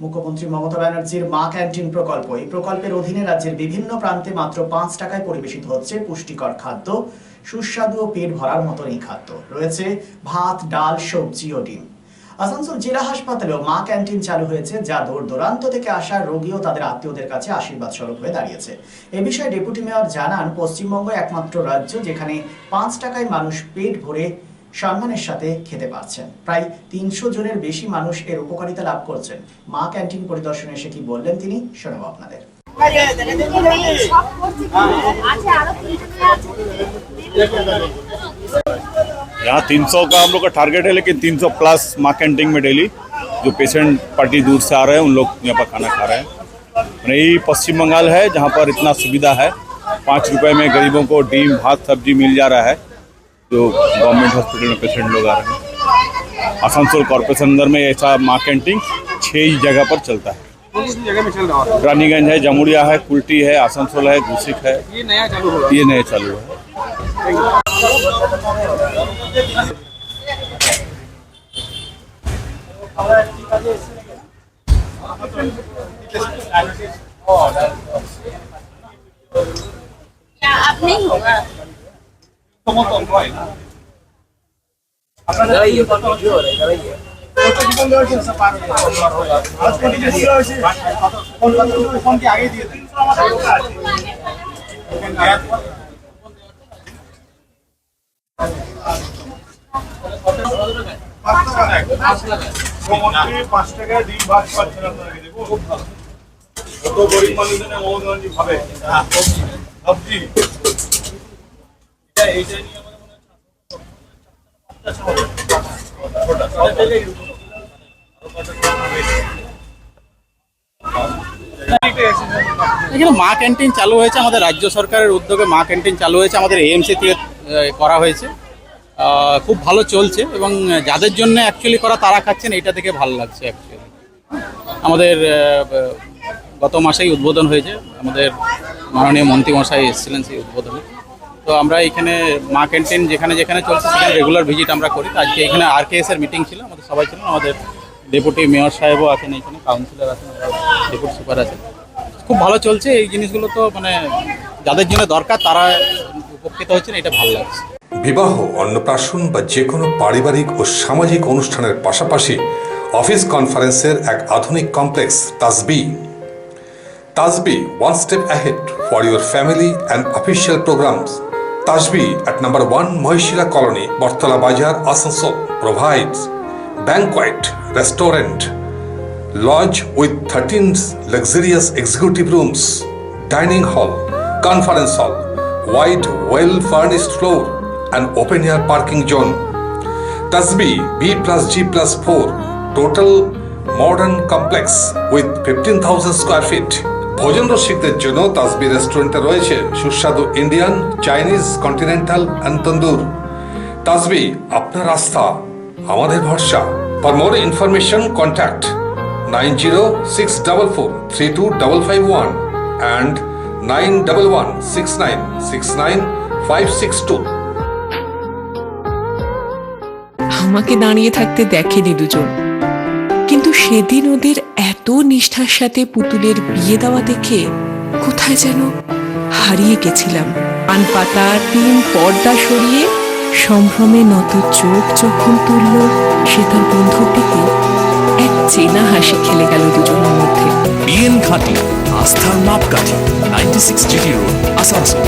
মুখ্যমন্ত্রী মমতা ব্যানার্জির মা ক্যান্টিন প্রকল্প। এই প্রকল্পের অধীনে রাজ্যের বিভিন্ন প্রান্তে মাত্র 5 টাকায় পরিবেশিত হচ্ছে পুষ্টিকর খাদ্য, সুস্বাদু ও পেট ভরার মতন এই খাদ্য। রয়েছে ভাত, ডাল, সবজি ও ডিম। আসানসোল জেলা হাসপাতালেও মা ক্যান্টিন চালু হয়েছে, যা দূর দূরান্ত থেকে আসা রোগী ও তাদের আত্মীয়দের কাছে আশীর্বাদ স্বরূপ হয়ে দাঁড়িয়েছে। এ বিষয়ে ডেপুটি মেয়র জানান, পশ্চিমবঙ্গ একমাত্র রাজ্য যেখানে 5 টাকায় মানুষ পেট ভরে সম্মানের সাথে খেতে পারছেন। প্রায় 300 জনের বেশি মানুষ এর উপকারিতা লাভ করছেন। মা ক্যান্টিন পরিদর্শনে এসে কি বললেন তিনি, শোনাবো আপনাদের। यहाँ 300 का हम लोग का टारगेट है, लेकिन 300 प्लस माँ कैंटीन में डेली जो पेशेंट पार्टी दूर से आ रहे हैं उन लोग यहाँ पर खाना खा रहे हैं। यही पश्चिम बंगाल है जहाँ पर इतना सुविधा है। 5 रुपए में गरीबों को डीम, भात, सब्जी मिल जा रहा है। जो गवर्नमेंट हॉस्पिटल में पेशेंट लोग आ रहे हैं, आसनसोल कॉर्पोरेशन अंदर में ऐसा माँ कैंटीन 6 जगह पर चलता है। जगह में चल रहा है। रानीगंज है, जमुड़िया है, कुल्टी है, आसनसोल है, गुसिक है। ये नया चालू हो रहा है। ये नया चालू है। क्या अब नहीं होगा? आगे दिए পাঁচ টাকায় ডিম ভাত পাচ্ছেন আপনারা, খুব ভালো। কত গরিব মানুষের মমতা ব্যানার্জি ভাবে সবজি এইটা নিয়ে আমাদের এখানে মা ক্যান্টিন চালু হয়েছে, আমাদের রাজ্য সরকারের উদ্যোগে মা ক্যান্টিন চালু হয়েছে, আমাদের এএমসি থেকে করা হয়েছে। খুব ভালো চলছে এবং যাদের জন্য অ্যাকচুয়ালি করা তারা খাচ্ছেন, এটা থেকে ভালো লাগছে অ্যাকচুয়ালি। আমাদের গত মাসেই উদ্বোধন হয়েছে, আমাদের মাননীয় মন্ত্রীমশাই এসেছিলেন সেই উদ্বোধনে। তো আমরা এখানে মা ক্যান্টিন যেখানে যেখানে চলছে সেখানে রেগুলার ভিজিট আমরা করি। আজকে এখানে RKS এর মিটিং ছিল, আমাদের সবাই ছিলেন, আমাদের ডেপুটি মেয়র সাহেবও আছেন, এখানে কাউন্সিলর আছেন, ডেপুটি সুপার আছেন। খুব ভালো চলছে এই জিনিসগুলো, তো মানে যাদের জন্য দরকার তারা উপকৃত হচ্ছেন, এটা ভালো লাগছে। বিবাহ, অন্নপ্রাশন বা যে কোনো পারিবারিক ও সামাজিক অনুষ্ঠানের পাশাপাশি অফিস কনফারেন্সের এক আধুনিক কমপ্লেক্স তাজবি one step ahead for your family and official programs. Tajbi at number 1 Mahishila Colony, Barthala Bazar, Asansol provides banquet, restaurant, lodge with 13 luxurious executive rooms, dining hall, conference hall, wide, well-furnished floor, and open-air parking zone. Tajbi B+G+4 total modern complex with 15,000 square feet. ভোজন রসিকদের জন্য তাজবি রেস্টুরেন্টে রয়েছে সুস্বাদু Indian, Chinese, continental and তন্দুর। তাজবি, আপনার আস্থা আমাদের ভরসা। For more information contact 9064432551 and 9116969562। আমাকে দাঁড়িয়ে থাকতে দেখেনি দুজন, কিন্তু সেদিন ওদের এত নিষ্ঠার সাথে পুতুলের বিয়ে দেওয়া দেখে কোথায় যেন হারিয়ে গেছিলাম। পান পাতা, টিন, পর্দা সরিয়ে সম্ভ্রমে নত চোখ যখন তুলল সে তার বন্ধুর দিকে, এক চেনা হাসি খেলে গেল দুজনের মধ্যে। বিএন ঘাটি, আস্থার মাপকাঠি, 96 GT রোড, আসানসোল।